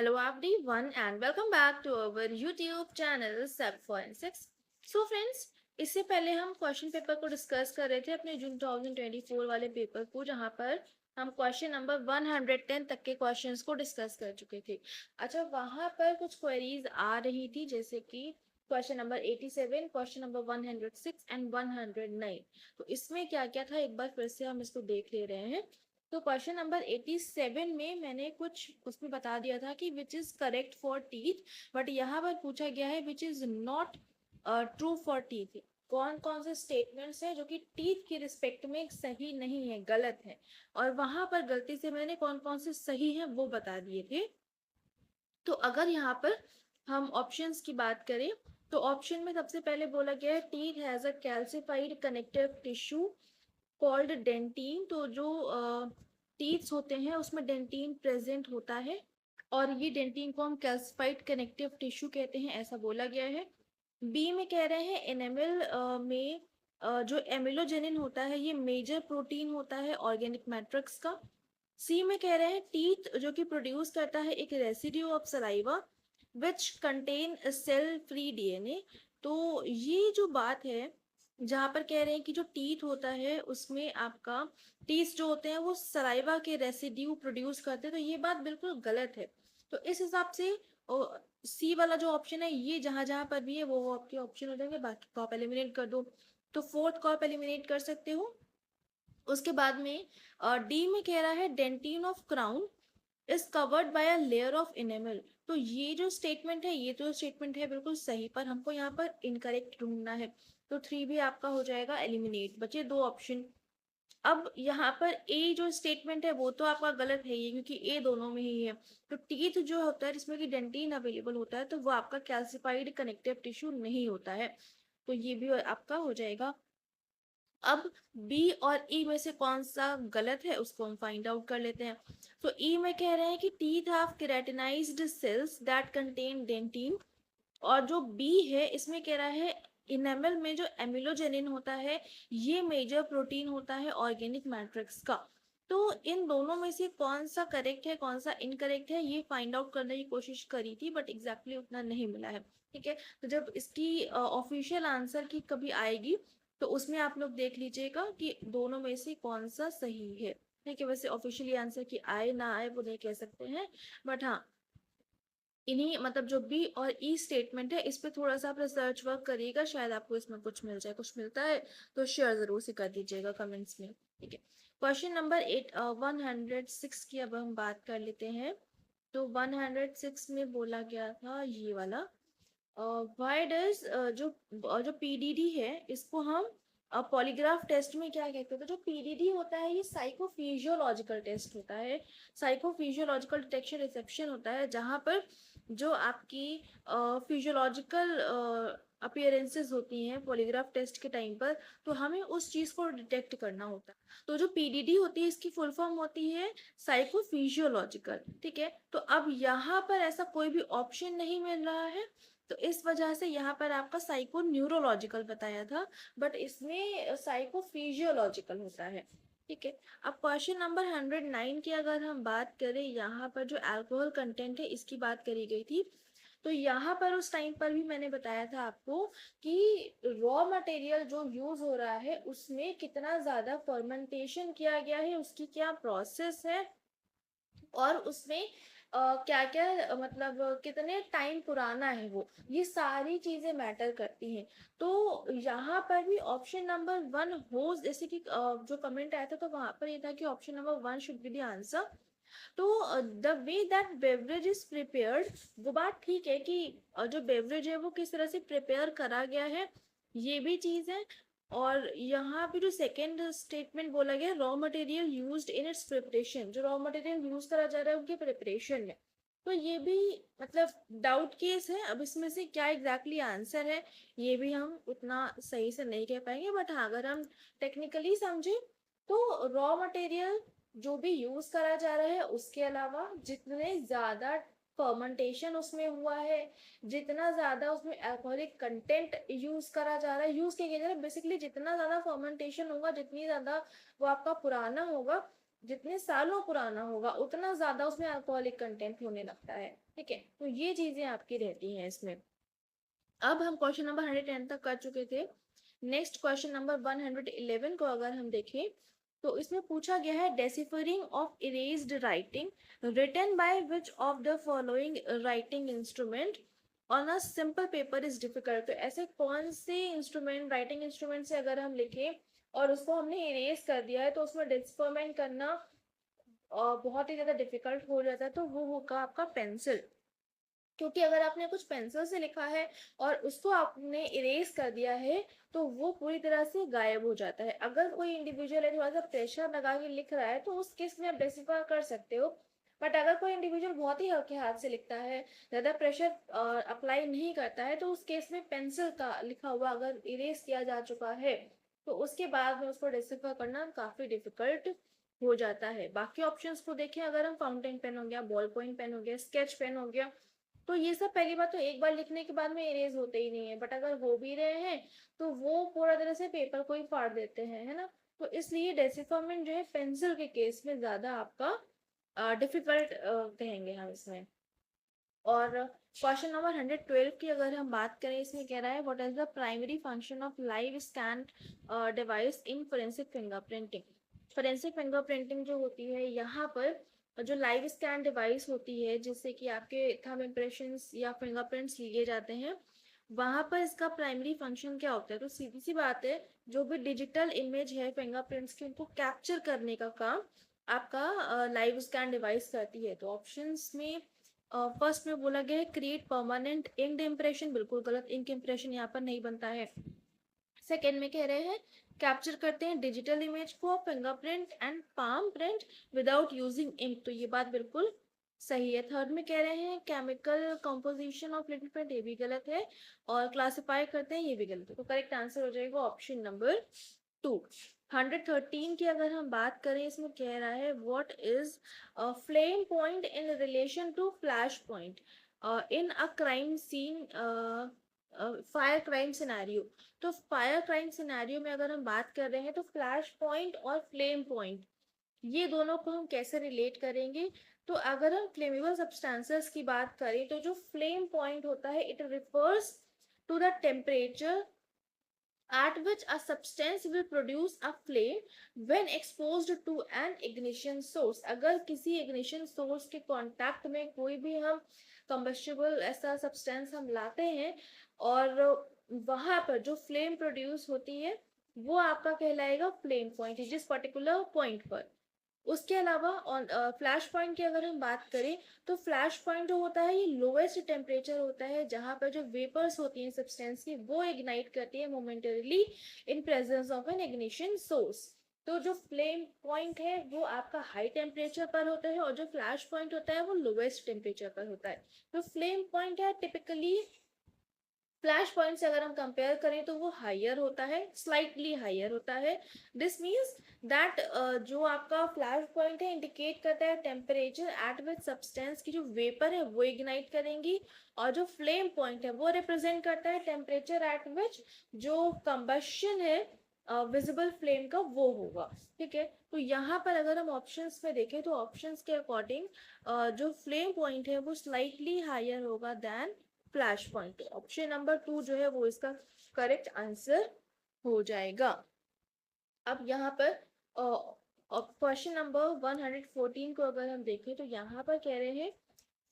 Hello everyone and welcome back to our YouTube channel Sub Forensics. So friends, इससे पहले हम question paper को discuss कर रहे थे अपने जून 2024 वाले पेपर को, जहां पर हम क्वेश्चन नंबर 110 तक के क्वेश्चंस को डिस्कस कर चुके थे। अच्छा, वहां पर कुछ क्वेरीज आ रही थी जैसे कि question number 87, question number 106 and 109। तो इसमें क्या क्या था एक बार फिर से हम इसको देख ले रहे हैं। तो क्वेश्चन नंबर 87 में मैंने कुछ उसमें बता दिया था कि which is correct for teeth, but यहाँ पर पूछा गया है which is not true for teeth. कौन कौन से स्टेटमेंट्स हैं जो कि टीथ के रिस्पेक्ट में सही नहीं है, गलत है, और वहां पर गलती से मैंने कौन कौन से सही हैं वो बता दिए थे। तो अगर यहाँ पर हम ऑप्शंस की बात करें तो ऑप्शन में सबसे पहले बोला गया है teeth has a calcified connective tissue called dentin. तो जो टीथ्स होते हैं उसमें डेंटिन प्रेजेंट होता है और ये डेंटिन को हम कैल्सिफाइड कनेक्टिव टिश्यू कहते हैं, ऐसा बोला गया है। बी में कह रहे हैं एनिमल में जो एमिलोजेनिन होता है ये मेजर प्रोटीन होता है ऑर्गेनिक मैट्रिक्स का। सी में कह रहे हैं टीथ जो कि प्रोड्यूस करता है एक residue of saliva which contain cell free DNA. तो ये जो बात है जहां पर कह रहे हैं कि जो टीथ होता है उसमें आपका टीथ जो होते हैं वो सलाइवा के रेसिड्यू प्रोड्यूस करते हैं, तो ये बात बिल्कुल गलत है। तो इस हिसाब से सी वाला जो ऑप्शन है ये जहां जहां पर भी है वो आपके ऑप्शन हो जाएंगे, बाकी को आप एलिमिनेट कर दो। तो फोर्थ को आप एलिमिनेट कर सकते हो। उसके बाद में डी में कह रहा है dentin of crown is covered by a layer of enamel. तो ये जो स्टेटमेंट है ये तो स्टेटमेंट है बिल्कुल सही, पर हमको यहाँ पर इनकरेक्ट ढूंढना है। तो थ्री भी आपका हो जाएगा एलिमिनेट, बचे दो ऑप्शन। अब यहाँ पर ए जो स्टेटमेंट है वो तो आपका गलत है ही, क्योंकि ए दोनों में ही है। तो टीथ जो होता है जिसमें कि डेंटिन अवेलेबल होता है तो वो आपका कैल्सिफाइड कनेक्टिव टिश्यू नहीं होता है, तो ये भी आपका हो जाएगा। अब बी और ई में से कौन सा गलत है उसको हम फाइंड आउट कर लेते हैं। तो ई में कह रहे हैं कि teeth have keratinized cells that contain dentin, और जो बी है इसमें कह रहा है इनेमल में जो एमिलोजेनिन होता है ये मेजर प्रोटीन होता है ऑर्गेनिक मैट्रिक्स का। तो इन दोनों में से कौन सा करेक्ट है कौन सा इनकरेक्ट है ये फाइंड आउट करने की कोशिश करी थी, बट एग्जैक्टली उतना नहीं मिला है। ठीक है, तो जब इसकी ऑफिशियल आंसर की कभी आएगी तो उसमें आप लोग देख लीजिएगा कि दोनों में से कौन सा सही है। ठीक है, वैसे ऑफिशियली आंसर की आए ना आए वो नहीं कह सकते हैं, बट हाँ इन्हीं मतलब जो बी और ई स्टेटमेंट है इस पे थोड़ा सा आप रिसर्च वर्क करिएगा, शायद आपको इसमें कुछ मिल जाए। कुछ मिलता है तो शेयर जरूर से कर दीजिएगा कमेंट्स में। ठीक है, क्वेश्चन नंबर 106 की अब हम बात कर लेते हैं। तो 106 में बोला गया था ये वाला, व्हाई डज जो पीडीडी है इसको हम पॉलीग्राफ टेस्ट में क्या कहते हैं। तो जो पीडीडी होता है ये साइकोफिजियोलॉजिकल टेस्ट होता है, साइकोफिजियोलॉजिकल डिटेक्शन रिसेप्शन होता है, जहां पर जो आपकी फिजियोलॉजिकल अपीयरेंसेस होती हैं पॉलीग्राफ टेस्ट के टाइम पर, तो हमें उस चीज को डिटेक्ट करना होता है। तो जो पीडीडी होती है इसकी फुल फॉर्म होती है साइकोफिजियोलॉजिकल। ठीक है, तो अब यहाँ पर ऐसा कोई भी ऑप्शन नहीं मिल रहा है, तो इस वजह से यहाँ पर आपका साइको न्यूरोलॉजिकल बताया था, बट इसमें साइको फिजियोलॉजिकल होता है। ठीक है, अब क्वेश्चन नंबर 109 की अगर हम बात करें, यहाँ पर जो अल्कोहल कंटेंट है इसकी बात करी गई थी। तो यहाँ पर उस टाइम पर भी मैंने बताया था आपको कि रॉ मटेरियल जो यूज हो रहा है उसमें कितना ज्यादा फर्मेंटेशन किया गया है, उसकी क्या प्रोसेस है, और उसमें क्या क्या मतलब कितने टाइम पुराना है वो, ये सारी चीजें मैटर करती हैं। तो यहाँ पर भी ऑप्शन नंबर वन हो, जैसे कि जो कमेंट आया था तो वहां पर ये था कि option number one should be the answer. तो the way that beverage is prepared, वो बात ठीक है कि जो बेवरेज है वो किस तरह से प्रिपेयर करा गया है ये भी चीज है। और यहाँ पे जो सेकेंड स्टेटमेंट बोला गया raw material used in its preparation, जो रॉ मटेरियल यूज करा जा रहा है उनके प्रिपरेशन में, तो ये भी मतलब डाउट केस है। अब इसमें से क्या एग्जैक्टली आंसर है ये भी हम उतना सही से नहीं कह पाएंगे, बट हाँ अगर हम टेक्निकली समझे तो रॉ मटेरियल जो भी यूज करा जा रहा है उसके अलावा जितने ज्यादा फर्मेंटेशन उसमें हुआ है, जितना ज्यादा उसमें अल्कोहलिक कंटेंट यूज करा जा रहा है, यूज किया जा रहा है, बेसिकली जितना ज्यादा फर्मेंटेशन होगा जितनी ज्यादा वो आपका पुराना होगा जितने सालों पुराना होगा उतना ज्यादा उसमें अल्कोहलिक कंटेंट होने लगता है। ठीक है, तो ये चीजें आपकी रहती हैं इसमें। अब हम क्वेश्चन नंबर 110 तक कर चुके थे। नेक्स्ट क्वेश्चन नंबर 111 को अगर हम देखें तो इसमें पूछा गया है deciphering of erased writing written by which of the following writing instrument on a simple paper is difficult. तो ऐसे कौन से इंस्ट्रूमेंट, राइटिंग इंस्ट्रूमेंट से अगर हम लिखें और उसको हमने इरेज कर दिया है तो उसमें डिस्फरमेंट करना बहुत ही ज्यादा डिफिकल्ट हो जाता है, तो वो होगा आपका पेंसिल। क्योंकि अगर आपने कुछ पेंसिल से लिखा है और उसको आपने इरेज कर दिया है तो वो पूरी तरह से गायब हो जाता है। अगर कोई इंडिविजुअल है थोड़ा सा प्रेशर लगा के लिख रहा है तो उस केस में आप डेसिफाई कर सकते हो। बट अगर कोई इंडिविजुअल बहुत ही हल्के हाथ से लिखता है, ज्यादा प्रेशर अप्लाई नहीं करता है, तो उस केस में पेंसिल का लिखा हुआ अगर इरेज किया जा चुका है तो उसके बाद में उसको डेसिफाई करना काफी डिफिकल्ट हो जाता है। बाकी ऑप्शंस को देखें, अगर हम फाउंटेन पेन हो गया, बॉल पॉइंट पेन हो गया, स्केच पेन हो गया, तो ये सब पहली बात तो एक बार लिखने के बाद में इरेज होते ही नहीं है। बट अगर हो भी रहे हैं तो वो पूरा तरह से पेपर को ही फाड़ देते हैं, है ना। तो इसलिए डेसिफरमेंट जो है पेंसिल के केस में ज्यादा आपका डिफिकल्ट कहेंगे हम इसमें। और क्वेश्चन नंबर 112 की अगर हम बात करें, इसमें कह रहा है what is the primary function of live scan device in forensic fingerprinting. Forensic fingerprinting जो होती है यहाँ पर जो लाइव स्कैन डिवाइस होती है जिससे कि आपके थंब इम्प्रेशंस या फिंगरप्रिंट्स लिए जाते हैं, वहां पर इसका प्राइमरी फंक्शन क्या होता है। तो सीधी सी बात है, जो भी डिजिटल इमेज है फिंगरप्रिंट्स की उनको कैप्चर करने का काम आपका लाइव स्कैन डिवाइस करती है। तो ऑप्शंस में फर्स्ट में बोला गया है क्रिएट परमानेंट इंक्ड इम्प्रेशन, बिल्कुल गलत, इंक इम्प्रेशन यहाँ पर नहीं बनता है। सेकेंड में कह रहे हैं कैप्चर करते हैं डिजिटल इमेज को fingerprint and palm print without using ink, तो ये बात बिल्कुल सही है। थर्ड में कह रहे हैं chemical composition of little print, ये भी गलत है। और क्लासिफाई करते हैं, ये भी गलत है। तो करेक्ट आंसर हो जाएगा ऑप्शन नंबर 2। 113 की अगर हम बात करें, इसमें कह रहा है what is flame point in relation to flash point in a crime scene, fire crime scenario. तो फायर क्राइम सिनेरियो में अगर हम बात कर रहे हैं तो फ्लैश पॉइंट और फ्लेम पॉइंट ये दोनों को हम कैसे रिलेट करेंगे। तो अगर हम फ्लेमेबल सब्सटेंसेस की बात करें तो जो फ्लेम पॉइंट होता है it refers to the temperature at which a substance will produce a flame when exposed to an ignition source। अगर किसी ignition source के कांटेक्ट में कोई भी हम combustible ऐसा सब्सटेंस हम लाते हैं और वहां पर जो फ्लेम प्रोड्यूस होती है वो आपका कहलाएगा फ्लेम पॉइंट, जिस पर्टिकुलर पॉइंट पर। उसके अलावा ऑन फ्लैश पॉइंट की अगर हम बात करें तो फ्लैश पॉइंट जो होता है ये लोएस्ट टेम्परेचर होता है जहां पर जो वेपर्स होती हैं सब्सटेंस की वो इग्नाइट करती है momentarily in presence of an ignition source. तो जो फ्लेम पॉइंट है वो आपका हाई टेम्परेचर पर होता है और जो फ्लैश पॉइंट होता है वो लोएस्ट टेम्परेचर पर होता है। तो फ्लेम पॉइंट है टिपिकली फ्लैश पॉइंट से अगर हम कंपेयर करें तो वो हायर होता है, स्लाइटली हायर होता है। दिस मीन्स दैट जो आपका फ्लैश पॉइंट है इंडिकेट करता है टेम्परेचर एट विच सब्सटेंस की जो वेपर है वो इग्नाइट करेंगी, और जो फ्लेम पॉइंट है वो रिप्रेजेंट करता है टेम्परेचर एट विच जो कंबशन है विजिबल फ्लेम का वो होगा। ठीक है, तो यहाँ पर अगर हम ऑप्शंस में देखें तो ऑप्शंस के अकॉर्डिंग जो फ्लेम पॉइंट है वो स्लाइटली हायर होगा then flash point. Option number 2 जो है वो इसका करेक्ट आंसर हो जाएगा। अब यहाँ पर क्वेश्चन नंबर 114 को अगर हम देखें तो यहाँ पर कह रहे हैं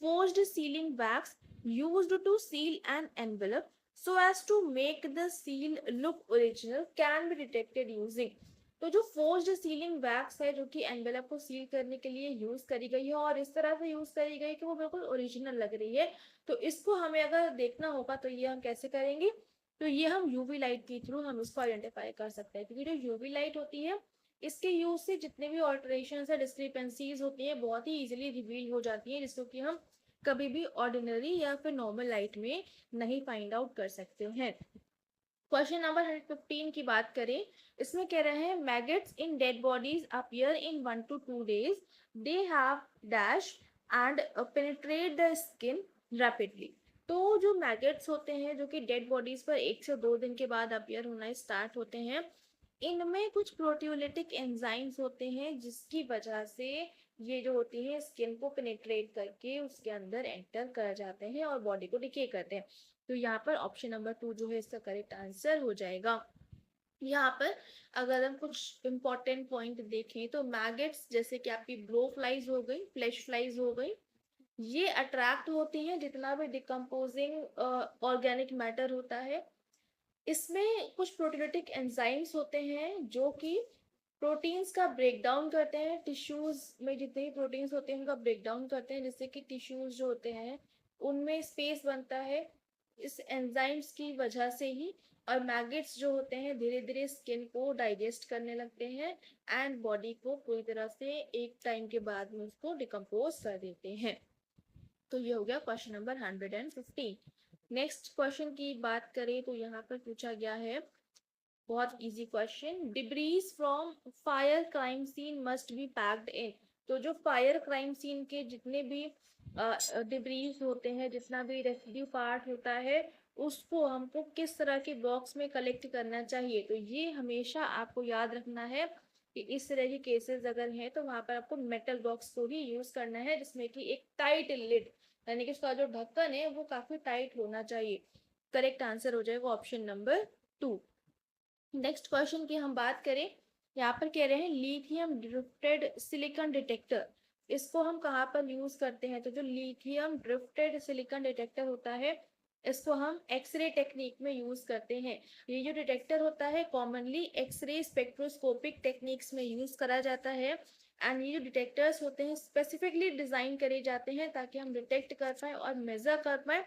forged sealing wax used to seal an envelope so as to make the seal look original can be detected using। तो जो फोर्स्ड सीलिंग वैक्स है जो कि एनवेलप को सील करने के लिए यूज करी गई है और इस तरह से यूज करी गई कि वो बिल्कुल ओरिजिनल लग रही है, तो इसको हमें अगर देखना होगा तो ये हम कैसे करेंगे। तो ये हम यूवी लाइट के थ्रू हम इसको आइडेंटिफाई कर सकते हैं, क्योंकि जो यूवी लाइट होती है इसके यूज से जितने भी ऑल्टरेशन है डिस्क्रिपेंसीज होती है बहुत ही इजीली रिवील हो जाती है, जिसको कि हम कभी भी ऑर्डिनरी या फिर नॉर्मल लाइट में नहीं फाइंड आउट कर सकते हैं। क्वेश्चन नंबर 115 की बात करें, इसमें कह रहे हैं maggots in dead bodies appear in 1 to 2 days, they have dash and penetrate the skin rapidly. तो जो मैगेट्स होते हैं जो कि डेड बॉडीज पर 1 से 2 दिन के बाद अपीयर होना स्टार्ट होते हैं, इनमें कुछ प्रोटियोलिटिक एंजाइम्स होते हैं जिसकी वजह से ये जो होती है स्किन को पेनिट्रेट करके उसके अंदर एंटर कर जाते हैं और बॉडी को डिके करते हैं। तो यहाँ पर ऑप्शन नंबर 2 जो है इसका करेक्ट आंसर हो जाएगा। यहाँ पर अगर हम कुछ इंपॉर्टेंट पॉइंट देखें तो मैगेट्स जैसे कि आपकी ब्रो फ्लाइज हो गई, फ्लैश फ्लाइज हो गई, ये अट्रैक्ट होती हैं जितना भी डिकम्पोजिंग ऑर्गेनिक मैटर होता है। इसमें कुछ प्रोटीनेटिक एंजाइम्स होते हैं जो कि प्रोटीन्स का ब्रेक डाउन करते हैं, टिश्यूज में जितने भी प्रोटीन्स होते हैं उनका ब्रेक डाउन करते हैं, जिससे कि टिश्यूज जो होते हैं उनमें स्पेस बनता है इस एंजाइम्स की वजह से ही। और मैगेट्स जो होते हैं धीरे धीरे स्किन को डाइजेस्ट करने लगते हैं एंड बॉडी को पूरी तरह से एक टाइम के बाद में उसको डिकम्पोज कर देते हैं। तो ये हो गया क्वेश्चन नंबर 115। नेक्स्ट क्वेश्चन की बात करें तो यहाँ पर पूछा गया है बहुत easy question, debris from fire crime scene must be packed in. तो जो फायर क्राइम सीन के जितने भी डिब्रीज होते हैं, जितना भी रेसिड्यू पार्ट होता है, उसको हमको किस तरह के बॉक्स में कलेक्ट करना चाहिए। तो ये हमेशा आपको याद रखना है कि इस तरह के केसेस अगर हैं तो वहां पर आपको मेटल बॉक्स को ही यूज करना है जिसमें कि एक टाइट लिड यानी कि उसका जो ढक्कन है वो काफी टाइट होना चाहिए। करेक्ट आंसर हो जाएगा ऑप्शन नंबर 2। नेक्स्ट क्वेश्चन की हम बात करें, यहाँ पर कह रहे हैं लिथियम ड्रिफ्टेड सिलिकॉन डिटेक्टर, इसको हम कहाँ पर यूज करते हैं। तो जो लिथियम ड्रिफ्टेड सिलिकॉन डिटेक्टर होता है इसको हम एक्सरे टेक्निक में यूज करते हैं। ये जो डिटेक्टर होता है कॉमनली एक्सरे स्पेक्ट्रोस्कोपिक टेक्निक्स में यूज करा जाता है एंड ये जो डिटेक्टर्स होते हैं स्पेसिफिकली डिजाइन करे जाते हैं ताकि हम डिटेक्ट कर पाए और मेजर कर पाए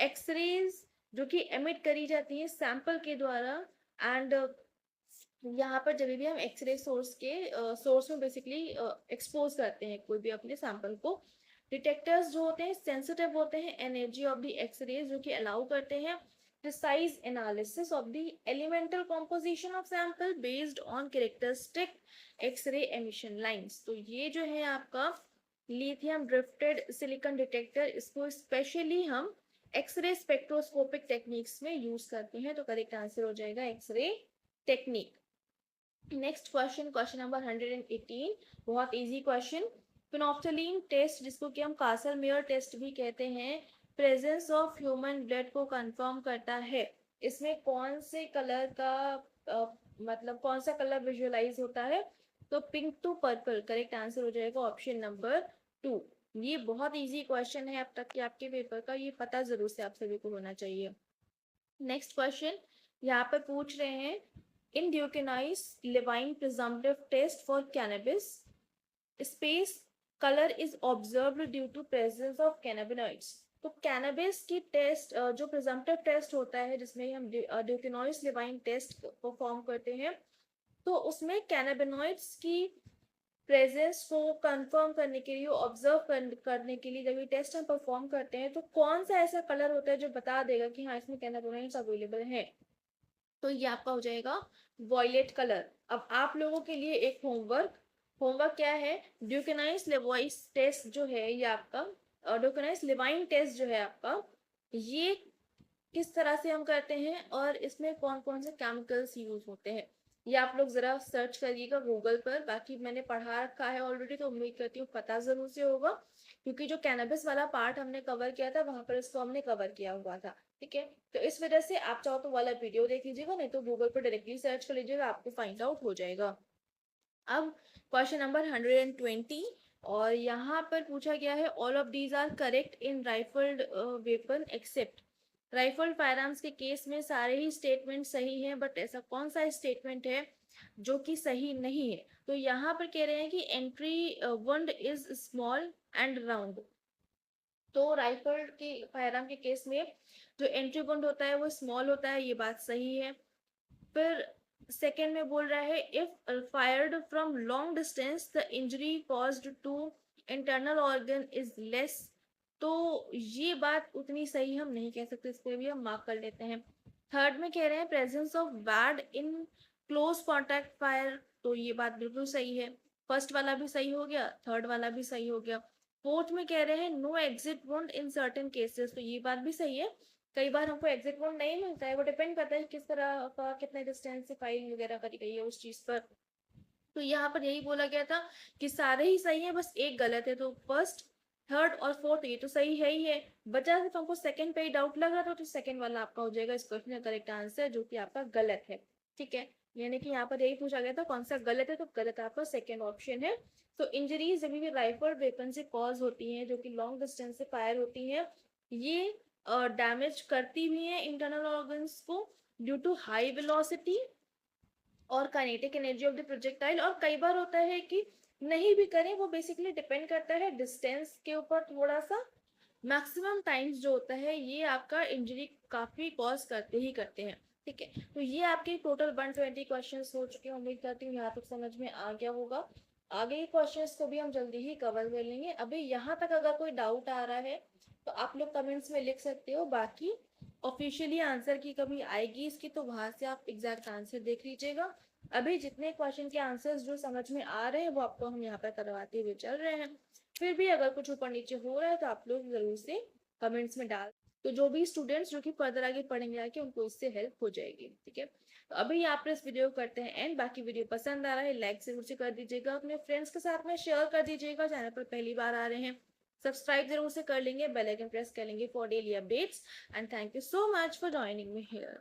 एक्सरेज जो कि एमिट करी जाती है सैंपल के द्वारा। एंड यहाँ पर जब भी हम एक्सरे सोर्स में बेसिकली एक्सपोज करते हैं कोई भी अपने सैंपल को, डिटेक्टर्स जो होते हैं सेंसिटिव होते हैं एनर्जी ऑफ द एक्सरेज जो कि अलाउ करते हैं precise analysis of the elemental composition of sample based on characteristic X ray emission lines. तो ये जो है आपका लिथियम ड्रिफ्टेड सिलिकॉन डिटेक्टर, इसको स्पेशली हम एक्सरे स्पेक्ट्रोस्कोपिक टेक्निक्स में यूज करते हैं। तो करेक्ट आंसर हो जाएगा X ray technique. Next question, question number 118, बहुत इजी क्वेश्चन। फिनोफ्थलीन टेस्ट जिसको कि हम कासल मेयर टेस्ट भी कहते हैं, प्रेजेंस ऑफ ह्यूमन ब्लड को कंफर्म करता है। इसमें कौन से कलर का मतलब कौन सा कलर विजुअलाइज होता है। तो pink to purple correct answer हो जाएगा ऑप्शन नंबर 2। ये बहुत इजी क्वेश्चन है अब तक के आपके पेपर का, ये पता जरूर से आप सभी को होना चाहिए। नेक्स्ट क्वेश्चन यहाँ पर पूछ रहे हैं, in Duquesnoy's Levine presumptive test for cannabis, space color is observed due to presence of cannabinoids। तो कैनबिस की टेस्ट जो प्रिजम्पटिव टेस्ट होता है जिसमें हम ड्यूकेनॉइस लेवाइन टेस्ट परफॉर्म करते हैं, तो उसमें कैनाबिनॉइड्स की प्रेजेंस को कंफर्म करने के लिए ऑब्जर्व करने के लिए जब ये टेस्ट हम परफॉर्म करते हैं तो कौन सा ऐसा कलर होता है जो बता देगा कि हाँ इसमें कैनाबिनॉइड्स अवेलेबल है। तो ये आपका हो जाएगा वॉयलेट कलर। अब आप लोगों के लिए एक होमवर्क, होमवर्क क्या है, ड्यूकेनाइज लेवाइस टेस्ट जो है ये आपका ड्यूकेनाइज लेवाइन टेस्ट जो है आपका, ये किस तरह से हम करते हैं और इसमें कौन कौन से केमिकल्स यूज होते हैं, ये आप लोग जरा सर्च करिएगा गूगल पर। बाकी मैंने पढ़ा रखा है ऑलरेडी तो उम्मीद करती हूँ पता जरूर से होगा, क्योंकि जो कैनबिस वाला पार्ट हमने कवर किया था वहां पर इसको हमने कवर किया हुआ था। ठीक है, तो इस वजह से आप चाहो तो वाला वीडियो देख लीजिएगा, नहीं तो गूगल पर डायरेक्टली सर्च कर लीजिएगा, आपको फाइंड आउट हो जाएगा। अब क्वेश्चन नंबर 120, और यहाँ पर पूछा गया है all of these are correct in rifled weapon except. Rifled firearms के केस में सारे ही स्टेटमेंट सही हैं, बट ऐसा कौन सा स्टेटमेंट है जो कि सही नहीं है। तो यहाँ पर कह रहे हैं कि entry wound is small and round. तो राइफल के फायरआर्म के केस में जो एंट्री वुंड होता है वो स्मॉल होता है, ये बात सही है। फिर सेकेंड में बोल रहा है if fired from long distance the injury caused to internal organ is less. तो ये बात उतनी सही हम नहीं कह सकते, इसको भी हम मार्क कर लेते हैं। थर्ड में कह रहे हैं presence of bad in close contact fire, तो ये बात बिल्कुल सही है। फर्स्ट वाला भी सही हो गया, थर्ड वाला भी सही हो गया। फोर्थ में कह रहे हैं no exit wound in certain cases, तो ये बात भी सही है। कई बार हमको एग्जिट मोड नहीं मिलता है, वो डिपेंड करता है किस तरह का कितने डिस्टेंस से फाइल वगैरह करी गई है उस चीज पर। तो यहाँ पर यही बोला गया था कि सारे ही सही है, बस एक गलत है। तो फर्स्ट, थर्ड और फोर्थ ये तो सही है ही है, बचा सिर्फ हमको सेकंड पे ही डाउट लग रहा था, तो सेकंड वाला आपका हो जाएगा इस क्वेश्चन का करेक्ट आंसर, जो कि आपका गलत है। ठीक है, यानी कि यहाँ पर यही पूछा गया था कौन सा गलत है, तो गलत आपका सेकंड ऑप्शन है। तो इंजरीज जब भी राइफल वेपन से कॉज होती हैं, जो कि लॉन्ग डिस्टेंस से फायर होती हैं, ये डैमेज करती भी हैं इंटरनल ऑर्गन्स को ड्यू टू हाई वेलोसिटी और kinetic energy of the projectile. और कई बार होता है कि नहीं भी करें, वो बेसिकली डिपेंड करता है डिस्टेंस के ऊपर थोड़ा सा। मैक्सिमम टाइम्स जो होता है ये आपका इंजरी काफी कॉज करते ही करते हैं। ठीक है, तो ये आपके टोटल 120 क्वेश्चंस हो चुके हैं। उम्मीद करती हूँ यहाँ तक समझ में आ गया होगा। आगे के क्वेश्चंस को भी हम जल्दी ही कवर कर लेंगे। अभी यहाँ तक अगर कोई डाउट आ रहा है तो आप लोग कमेंट्स में लिख सकते हो। बाकी ऑफिशियली आंसर की कभी आएगी इसकी, तो वहां से आप एग्जैक्ट आंसर देख लीजिएगा। अभी जितने क्वेश्चन के आंसर्स जो समझ में आ रहे हैं वो आपको हम यहाँ पर करवाते हुए चल रहे हैं। फिर भी अगर कुछ ऊपर नीचे हो रहा है तो आप लोग जरूर से कमेंट्स में डाल, तो जो भी स्टूडेंट्स जो कि फर्दर आगे पढ़ेंगे आके उनको इससे हेल्प हो जाएगी। ठीक है, तो अभी यहाँ पर इस वीडियो को करते हैं एंड। बाकी वीडियो पसंद आ रहा है लाइक जरूर से कर दीजिएगा, अपने फ्रेंड्स के साथ में शेयर कर दीजिएगा। चैनल पर पहली बार आ रहे हैं सब्सक्राइब जरूर से कर लेंगे, बेल आइकन प्रेस कर लेंगे for daily updates. And thank you so much for joining me here.